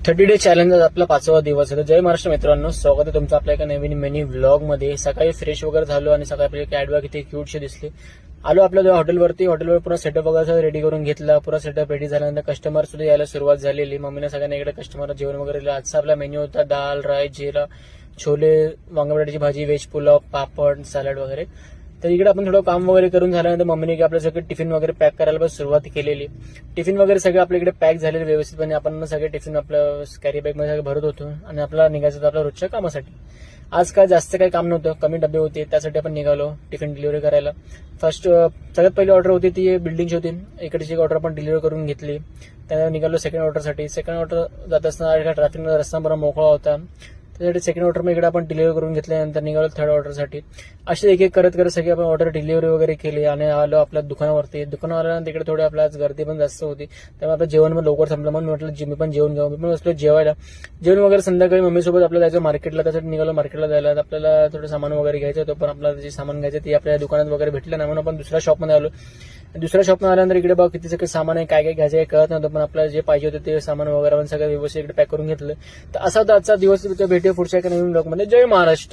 30 day challenge आपला 5वा दिवस आहे. जय महाराष्ट्र मित्रांनो, स्वागत आहे तुमचं आपल्या एका नवीन मिनी व्लॉग मध्ये. सकाळी फ्रेश वगैरे झालो आणि सकाळी आपली कॅटबॅग इथे क्यूटशी दिसली. आलो आपल्या हॉटेलवर पुन्हा सेटअप वगैरे रेडी करून घेतला. पुरा सेटअप रेडी झाल्यानंतर कस्टमर सुद्धा यायला सुरुवात झालेली. मम्मीने सगळ्यांना इकडे कस्टमर जेवण वगैरे दिलं. आजचा आपला मेन्यू होता दाल, राईस, जिरा, छोले, वांगा बटाट्याची भाजी, व्हेज पुलाव, पापड, सॅलड वगैरे. तर इकडे आपण थोडं काम वगैरे करून झाल्यानंतर मम्मीने की आपल्या सगळे टिफिन वगैरे पॅक करायला पण सुरुवात केलेली. टिफिन वगैरे सगळे आपल्या इकडे पॅक झालेले व्यवस्थितपणे. आपण सगळे टिफिन आपल्या कॅरी बॅग मध्ये भरत होतो आणि आपल्याला निघायचं होतं आपल्या रोजच्या कामासाठी. आज काय जास्त काही काम नव्हतं, कमी डबे होते, त्यासाठी आपण निघालो टिफिन डिलिव्हरी करायला. फर्स्ट सगळ्यात पहिली ऑर्डर होती ती बिल्डिंगची होती. इकडची ऑर्डर आपण डिलिव्हरी करून घेतली. त्यानंतर निघालो सेकंड ऑर्डरसाठी. सेकंड ऑर्डर जात असताना ट्रॅफिक रस्ता बरा मोकळा होता, त्यासाठी सेकंड ऑर्डर मग इकडे आपण डिलिव्हरी करून घेतल्यानंतर निघालो थर्ड ऑर्डरसाठी. असे एक एक करत करत सगळे आपण ऑर्डर डिलिव्हरी वगैरे केली आणि आलो आपल्या दुकानावरती. दुकानावर आल्यानंतर इकडे थोडी आपल्या आज गर्दी पण जास्त होती, त्यामुळे आपलं जेवण पण लवकर संपलं. म्हणून म्हटलं मी पण जेवण घेऊ. मी पण बसलो जेवायला. जेवण वगैरे संध्याकाळी मम्मीसोबत आपल्याला जायचं मार्केटला, त्यासाठी निघालो मार्केटला जायला. आपल्याला थोडं सामान वगैरे घ्यायचं होतं, पण आपल्याला जे सामान घ्यायचं ते आपल्या दुकानात वगैरे भेटलं नाही, म्हणून आपण दुसऱ्या शॉपमध्ये आलो. दुसऱ्या शॉपमध्ये आल्यानंतर इकडे बघ किती सगळं सामान आहे, काय काय घ्यायचं आहे कळत नव्हतं, पण आपल्याला जे पाहिजे होतं ते सामान वगैरे आपण सगळं व्यवस्थित इकडे पॅक करून घेतलं. तर असा होता आजचा दिवस. भेटूया पुढच्या एका नवीन ब्लॉगमध्ये. जय महाराष्ट्र.